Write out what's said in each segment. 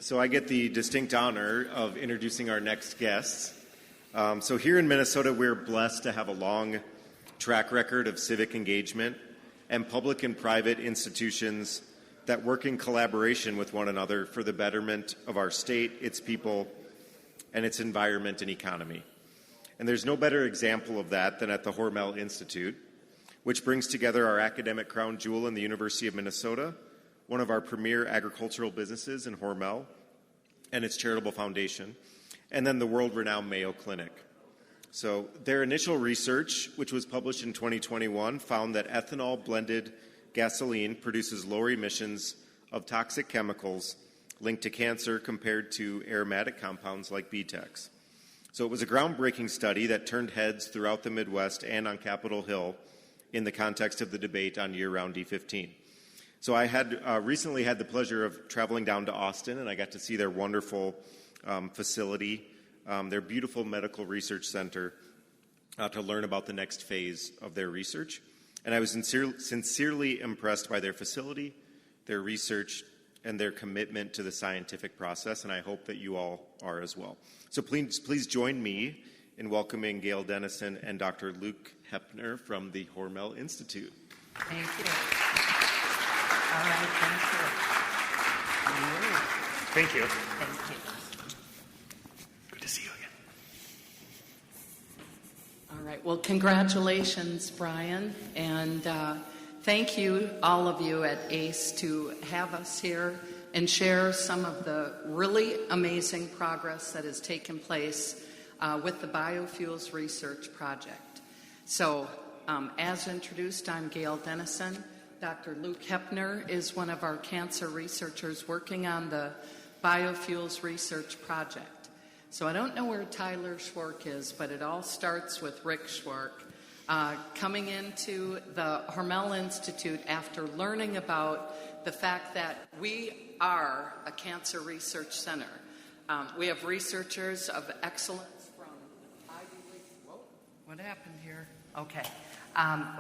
So I get the distinct honor of introducing our next guests. So here in Minnesota, we're blessed to have a long track record of civic engagement and public and private institutions that work in collaboration with one another for the betterment of our state, its people, and its environment and economy. And there's no better example of that than at the Hormel Institute, which brings together our academic crown jewel in the University of Minnesota, one of our premier agricultural businesses in Hormel, and its charitable foundation, and then the world-renowned Mayo Clinic. So their initial research, which was published in 2021, found that ethanol blended gasoline produces lower emissions of toxic chemicals linked to cancer compared to aromatic compounds like BTEX. So it was a groundbreaking study that turned heads throughout the Midwest and on Capitol Hill in the context of the debate on year-round E15. So I had recently had the pleasure of traveling down to Austin, and I got to see their wonderful facility, their beautiful medical research center, to learn about the next phase of their research. And I was sincerely impressed by their facility, their research, and their commitment to the scientific process, and I hope that you all are as well. So please join me in welcoming Gail Dennison and Dr. Luke Hoeppner from the Hormel Institute. Thank you. All right, Thank you. Thank you. Good to see you again. All right, well, congratulations, Brian, and thank you, all of you at ACE, to have us here and share some of the really amazing progress that has taken place with the Biofuels Research Project. So, as introduced, I'm Gail Dennison. Dr. Luke Hoeppner is one of our cancer researchers working on the Biofuels Research Project. So I don't know where Tyler Schwark is, but it all starts with Rick Schwark coming into the Hormel Institute after learning about the fact that we are a cancer research center. We have researchers of excellence from Ivy League. Whoa, what happened here? Okay.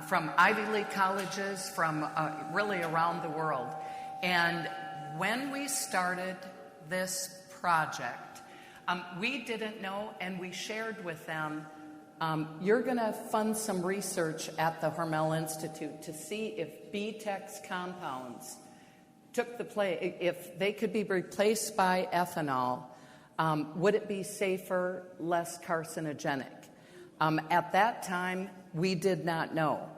From Ivy League colleges, from really around the world. And when we started this project, we didn't know, and we shared with them, you're going to fund some research at the Hormel Institute to see if BTEX compounds took the place, if they could be replaced by ethanol, would it be safer, less carcinogenic? At that time, we did not know.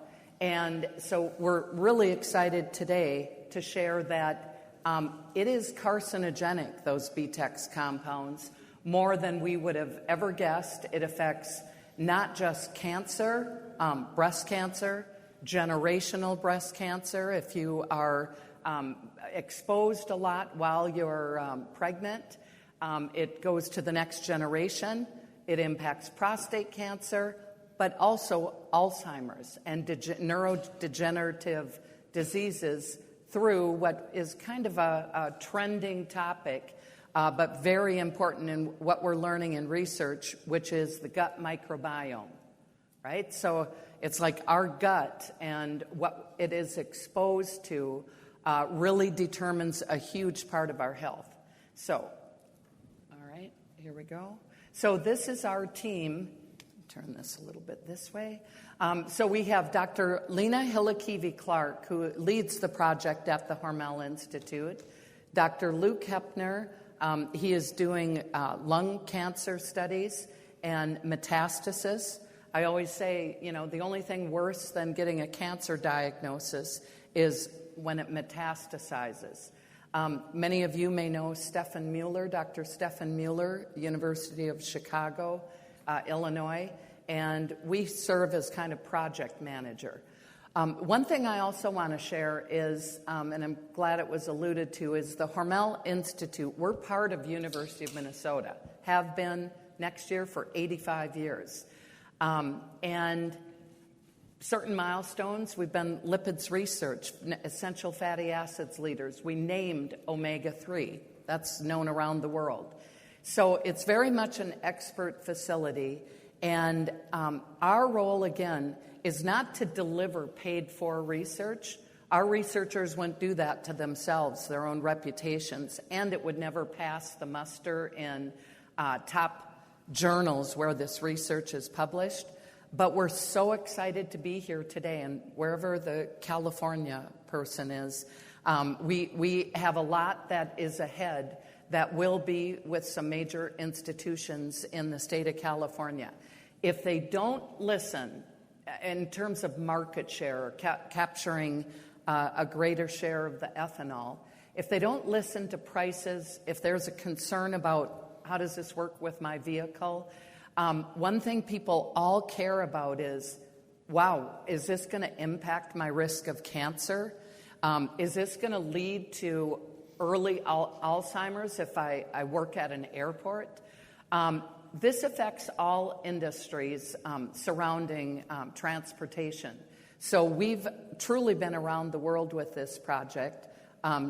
And so we're really excited today to share that it is carcinogenic, those BTEX compounds, more than we would have ever guessed. It affects not just cancer, breast cancer, generational breast cancer, if you are exposed a lot while you're pregnant. It goes to the next generation. It impacts prostate cancer, but also Alzheimer's and neurodegenerative diseases through what is kind of a trending topic, but very important in what we're learning in research, which is the gut microbiome, right? So it's like our gut and what it is exposed to really determines a huge part of our health. So, all right, here we go. So this is our team. Turn this a little bit this way. So we have Dr. Lena Hillekivi-Clark, who leads the project at the Hormel Institute. Dr. Luke Hoeppner, he is doing lung cancer studies and metastasis. I always say, you know, the only thing worse than getting a cancer diagnosis is when it metastasizes. Many of you may know Stefan Mueller, Dr. Stefan Mueller, University of Chicago, Illinois, and we serve as kind of project manager. One thing I also want to share is, and I'm glad it was alluded to, is the Hormel Institute. We're part of University of Minnesota, have been next year for 85 years. And certain milestones, we've been lipids research, essential fatty acids leaders. We named omega-3. That's known around the world. So it's very much an expert facility. And our role, again, is not to deliver paid-for research. Our researchers wouldn't do that to themselves, their own reputations, and it would never pass the muster in top journals where this research is published. But we're so excited to be here today, and wherever the California person is, we have a lot that is ahead that will be with some major institutions in the state of California. If they don't listen in terms of market share, capturing a greater share of the ethanol, if they don't listen to prices, if there's a concern about how does this work with my vehicle, one thing people all care about is, wow, is this going to impact my risk of cancer? Is this going to lead to early Alzheimer's if I work at an airport? This affects all industries surrounding transportation. So we've truly been around the world with this project.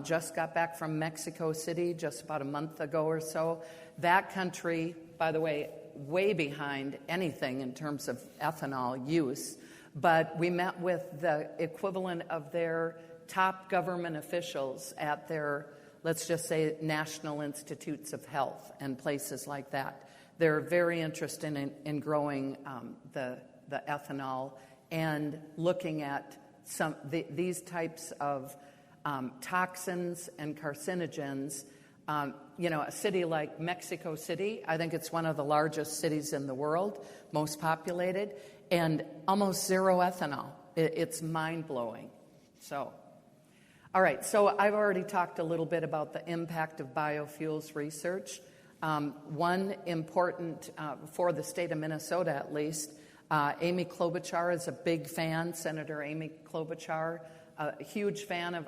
Just got back from Mexico City just about a month ago or so. That country, by the way, way behind anything in terms of ethanol use. But we met with the equivalent of their top government officials at their, let's just say, National Institutes of Health and places like that. They're very interested in growing the ethanol and looking at these types of toxins and carcinogens. A city like Mexico City, I think it's one of the largest cities in the world, most populated, and almost zero ethanol. It's mind-blowing. So, all right, so I've already talked a little bit about the impact of biofuels research. One important, for the state of Minnesota at least, Amy Klobuchar is a big fan, Senator Amy Klobuchar, a huge fan of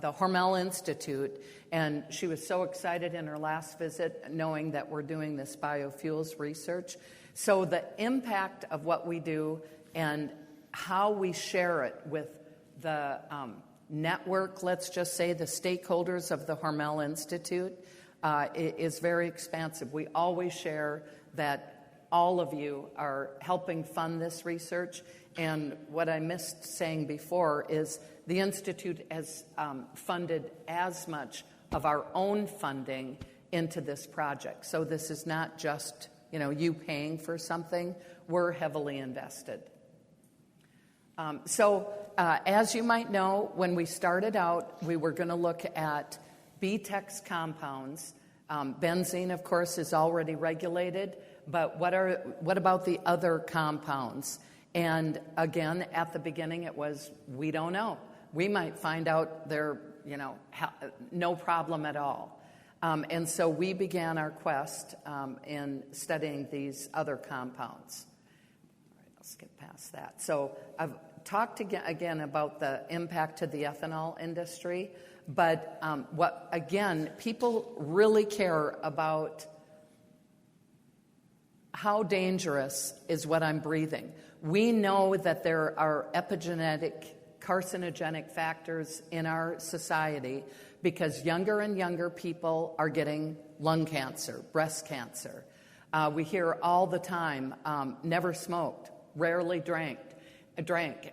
the Hormel Institute, and she was so excited in her last visit knowing that we're doing this biofuels research. So the impact of what we do and how we share it with the network, let's just say the stakeholders of the Hormel Institute, is very expansive. We always share that all of you are helping fund this research. And what I missed saying before is the Institute has funded as much of our own funding into this project. So this is not just, you paying for something. We're heavily invested. As you might know, when we started out, we were going to look at BTEX compounds. Benzene, of course, is already regulated, but what about the other compounds? And again, at the beginning, it was, we don't know. We might find out they're, no problem at all. And so we began our quest in studying these other compounds. All right, I'll skip past that. So I've talked again about the impact to the ethanol industry, but people really care about how dangerous is what I'm breathing. We know that there are epigenetic carcinogenic factors in our society because younger and younger people are getting lung cancer, breast cancer. We hear all the time, never smoked, rarely drank,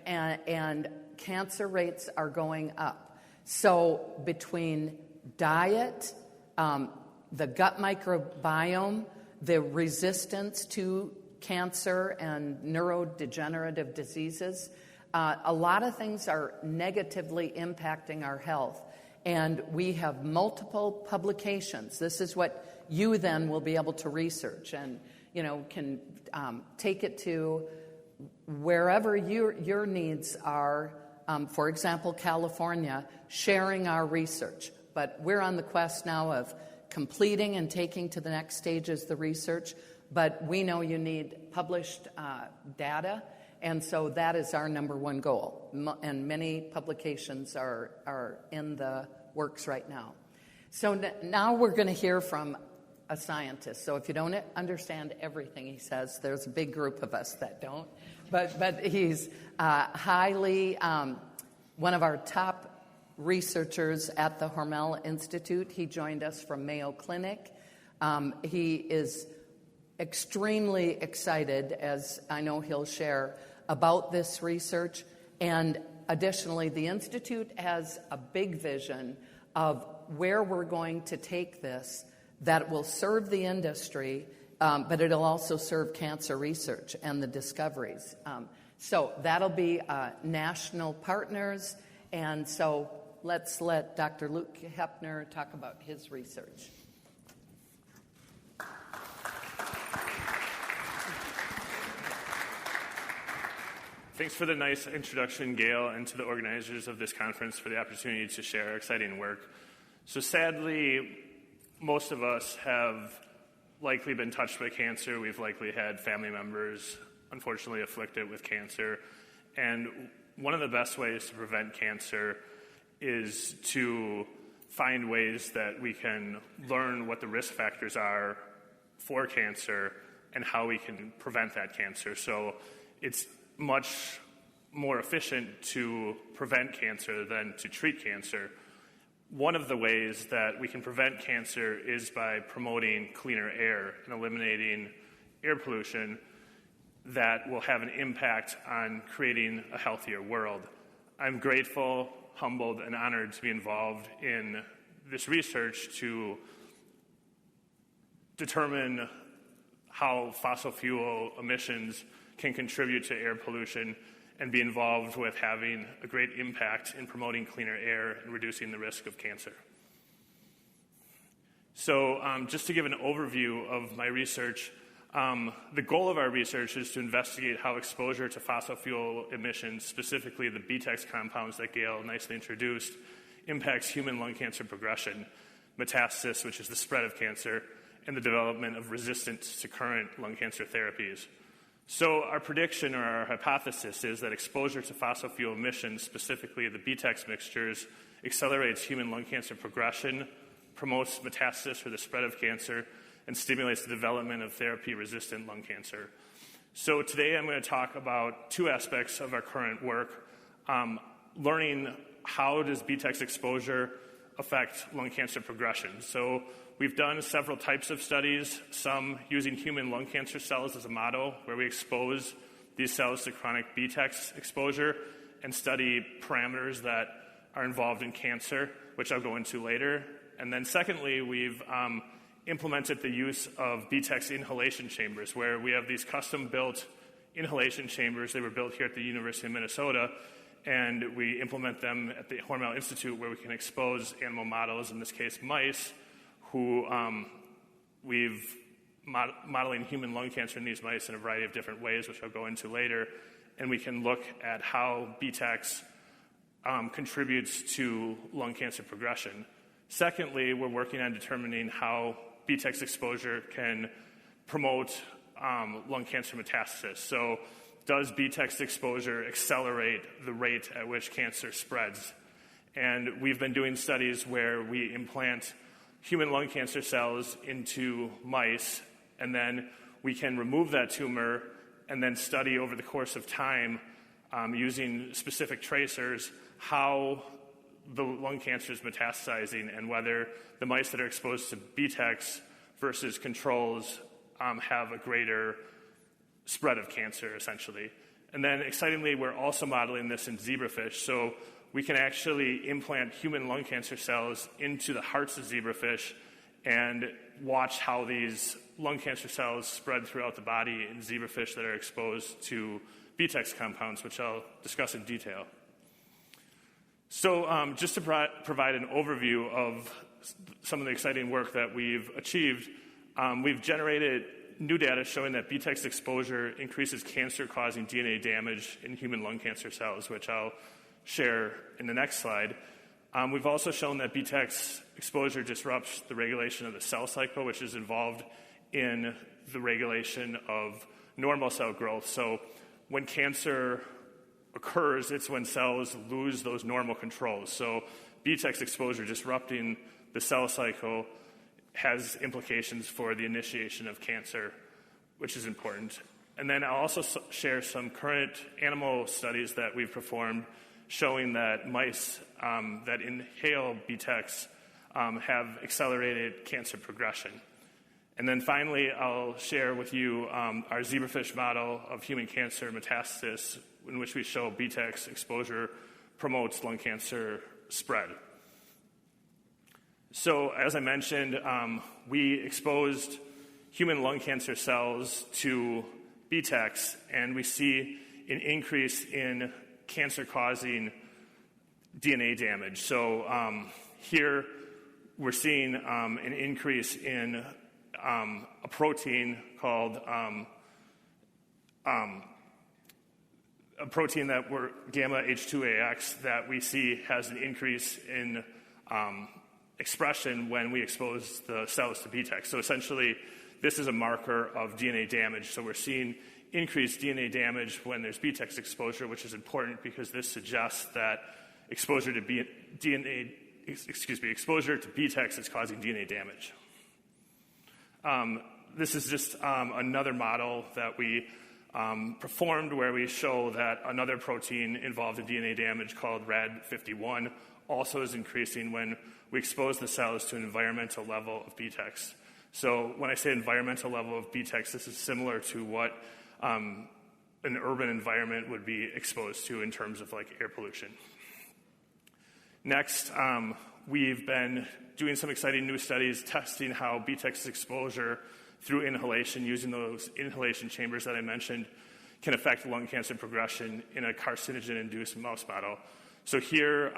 and cancer rates are going up. So between diet, the gut microbiome, the resistance to cancer and neurodegenerative diseases, a lot of things are negatively impacting our health. And we have multiple publications. This is what you then will be able to research and, can take it to wherever your needs are. For example, California, sharing our research. But we're on the quest now of completing and taking to the next stages the research. But we know you need published data, and so that is our number one goal. And many publications are in the works right now. So now we're going to hear from a scientist. So if you don't understand everything he says, there's a big group of us that don't. But he's highly one of our top researchers at the Hormel Institute. He joined us from Mayo Clinic. He is extremely excited, as I know he'll share, about this research. And additionally, the Institute has a big vision of where we're going to take this that will serve the industry, but it'll also serve cancer research and the discoveries. So that'll be national partners, and so let's let Dr. Luke Hoeppner talk about his research. Thanks for the nice introduction, Gail, and to the organizers of this conference for the opportunity to share our exciting work. So sadly, most of us have likely been touched by cancer. We've likely had family members, unfortunately, afflicted with cancer. And one of the best ways to prevent cancer is to find ways that we can learn what the risk factors are for cancer and how we can prevent that cancer. So it's much more efficient to prevent cancer than to treat cancer. One of the ways that we can prevent cancer is by promoting cleaner air and eliminating air pollution that will have an impact on creating a healthier world. I'm grateful, humbled, and honored to be involved in this research to determine how fossil fuel emissions can contribute to air pollution and be involved with having a great impact in promoting cleaner air and reducing the risk of cancer. So just to give an overview of my research, the goal of our research is to investigate how exposure to fossil fuel emissions, specifically the BTEX compounds that Gail nicely introduced, impacts human lung cancer progression, metastasis, which is the spread of cancer, and the development of resistance to current lung cancer therapies. So our prediction or our hypothesis is that exposure to fossil fuel emissions, specifically the BTEX mixtures, accelerates human lung cancer progression, promotes metastasis or the spread of cancer, and stimulates the development of therapy-resistant lung cancer. So today I'm going to talk about two aspects of our current work, learning how does BTEX exposure affect lung cancer progression. So we've done several types of studies, some using human lung cancer cells as a model, where we expose these cells to chronic BTEX exposure and study parameters that are involved in cancer, which I'll go into later. And then secondly, we've implemented the use of BTEX inhalation chambers, where we have these custom-built inhalation chambers. They were built here at the University of Minnesota, and we implement them at the Hormel Institute, where we can expose animal models, in this case mice, who we've modeling human lung cancer in these mice in a variety of different ways, which I'll go into later, and we can look at how BTEX contributes to lung cancer progression. Secondly, we're working on determining how BTEX exposure can promote lung cancer metastasis. So does BTEX exposure accelerate the rate at which cancer spreads? And we've been doing studies where we implant human lung cancer cells into mice, and then we can remove that tumor and then study over the course of time using specific tracers how the lung cancer is metastasizing and whether the mice that are exposed to BTEX versus controls have a greater spread of cancer, essentially. And then, excitingly, we're also modeling this in zebrafish. So we can actually implant human lung cancer cells into the hearts of zebrafish and watch how these lung cancer cells spread throughout the body in zebrafish that are exposed to BTEX compounds, which I'll discuss in detail. So just to provide an overview of some of the exciting work that we've achieved, we've generated new data showing that BTEX exposure increases cancer-causing DNA damage in human lung cancer cells, which I'll share in the next slide. We've also shown that BTEX exposure disrupts the regulation of the cell cycle, which is involved in the regulation of normal cell growth. So when cancer occurs, it's when cells lose those normal controls. So BTEX exposure disrupting the cell cycle has implications for the initiation of cancer, which is important. And then I'll also share some current animal studies that we've performed showing that mice that inhale BTEX have accelerated cancer progression. And then finally, I'll share with you our zebrafish model of human cancer metastasis, in which we show BTEX exposure promotes lung cancer spread. So as I mentioned, we exposed human lung cancer cells to BTEX, and we see an increase in cancer-causing DNA damage. So here we're seeing an increase in a protein called a protein that we're gamma H2AX that we see has an increase in expression when we expose the cells to BTEX. So essentially, this is a marker of DNA damage. So we're seeing increased DNA damage when there's BTEX exposure, which is important because this suggests that exposure to BTEX is causing DNA damage. This is just another model that we performed where we show that another protein involved in DNA damage called RAD51 also is increasing when we expose the cells to an environmental level of BTEX. So when I say environmental level of BTEX, this is similar to what an urban environment would be exposed to in terms of like air pollution. Next, we've been doing some exciting new studies testing how BTEX exposure through inhalation, using those inhalation chambers that I mentioned, can affect lung cancer progression in a carcinogen-induced mouse model. So here,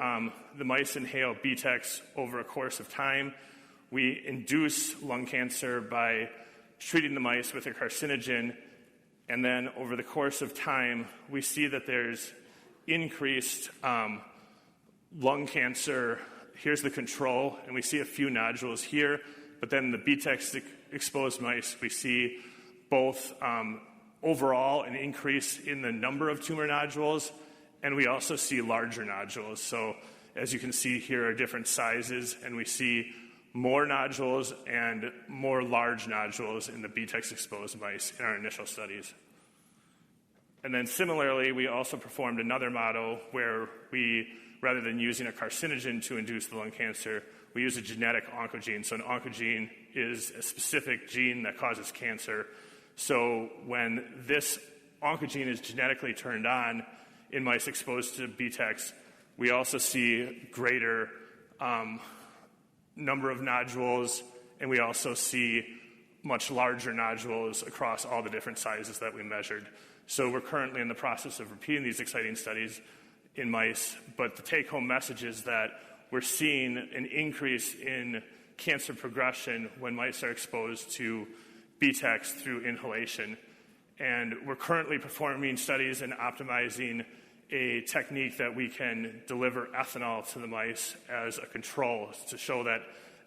the mice inhale BTEX over a course of time. We induce lung cancer by treating the mice with a carcinogen, and then over the course of time, we see that there's increased lung cancer. Here's the control, and we see a few nodules here, but then the BTEX-exposed mice, we see both overall an increase in the number of tumor nodules, and we also see larger nodules. So as you can see here are different sizes, and we see more nodules and more large nodules in the BTEX-exposed mice in our initial studies. And then similarly, we also performed another model where we, rather than using a carcinogen to induce the lung cancer, we use a genetic oncogene. So an oncogene is a specific gene that causes cancer. So when this oncogene is genetically turned on in mice exposed to BTEX, we also see greater number of nodules, and we also see much larger nodules across all the different sizes that we measured. So we're currently in the process of repeating these exciting studies in mice, but the take-home message is that we're seeing an increase in cancer progression when mice are exposed to BTEX through inhalation. And we're currently performing studies and optimizing a technique that we can deliver ethanol to the mice as a control to show that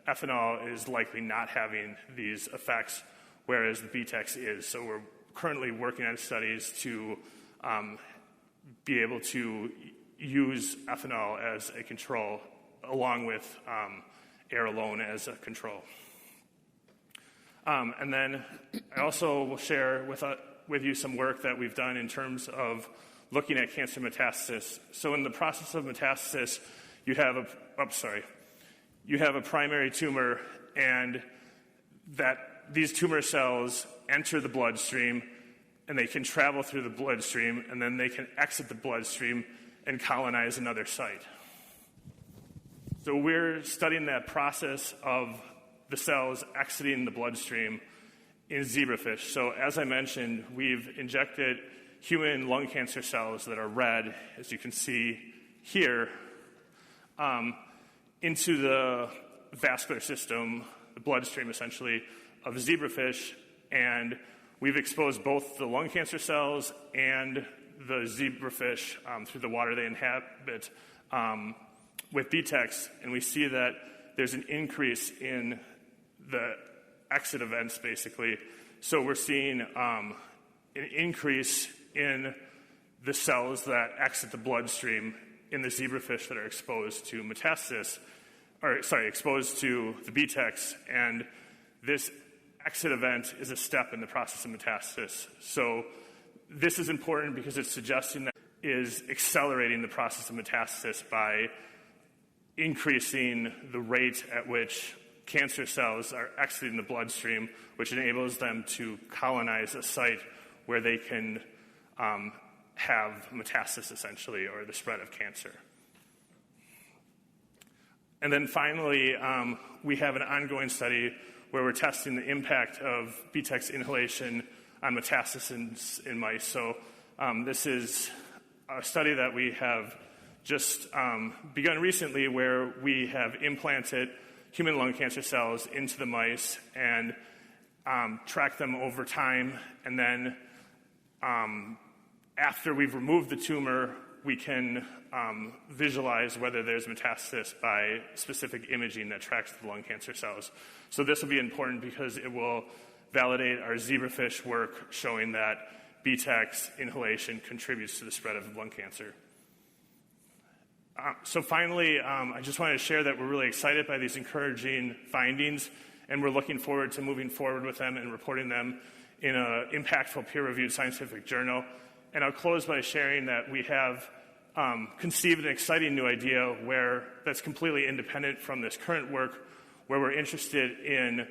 ethanol is likely not having these effects, whereas the BTEX is. So we're currently working on studies to be able to use ethanol as a control along with air alone as a control. And then I also will share with you some work that we've done in terms of looking at cancer metastasis. So in the process of metastasis, you have a primary tumor, and that these tumor cells enter the bloodstream, and they can travel through the bloodstream, and then they can exit the bloodstream and colonize another site. So we're studying that process of the cells exiting the bloodstream in zebrafish. So as I mentioned, we've injected human lung cancer cells that are red, as you can see here, into the vascular system, the bloodstream essentially, of zebrafish, and we've exposed both the lung cancer cells and the zebrafish through the water they inhabit with BTEX, and we see that there's an increase in the exit events, basically. So we're seeing an increase in the cells that exit the bloodstream in the zebrafish that are exposed to exposed to the BTEX, and this exit event is a step in the process of metastasis. So this is important because it's suggesting that it is accelerating the process of metastasis by increasing the rate at which cancer cells are exiting the bloodstream, which enables them to colonize a site where they can have metastasis, essentially, or the spread of cancer. And then finally, we have an ongoing study where we're testing the impact of BTEX inhalation on metastasis in mice. So this is a study that we have just begun recently, where we have implanted human lung cancer cells into the mice and tracked them over time. And then after we've removed the tumor, we can visualize whether there's metastasis by specific imaging that tracks the lung cancer cells. So this will be important because it will validate our zebrafish work showing that BTEX inhalation contributes to the spread of lung cancer. So finally, I just wanted to share that we're really excited by these encouraging findings, and we're looking forward to moving forward with them and reporting them in an impactful peer-reviewed scientific journal. And I'll close by sharing that we have conceived an exciting new idea that's completely independent from this current work, where we're interested in,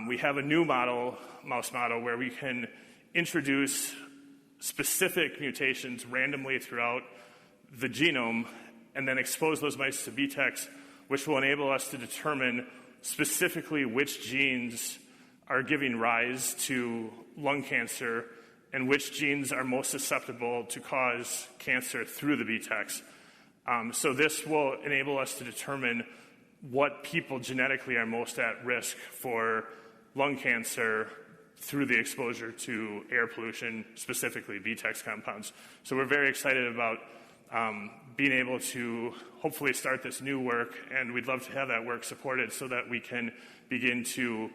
we have a new mouse model, where we can introduce specific mutations randomly throughout the genome and then expose those mice to BTEX, which will enable us to determine specifically which genes are giving rise to lung cancer and which genes are most susceptible to cause cancer through the BTEX. So this will enable us to determine what people genetically are most at risk for lung cancer through the exposure to air pollution, specifically BTEX compounds. So we're very excited about being able to hopefully start this new work, and we'd love to have that work supported so that we can begin to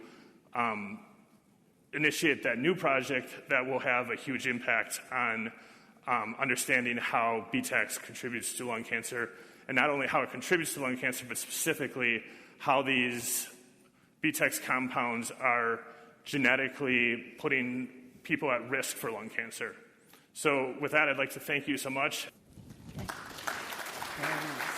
initiate that new project that will have a huge impact on understanding how BTEX contributes to lung cancer, and not only how it contributes to lung cancer, but specifically how these BTEX compounds are genetically putting people at risk for lung cancer. So with that, I'd like to thank you so much. Very nice.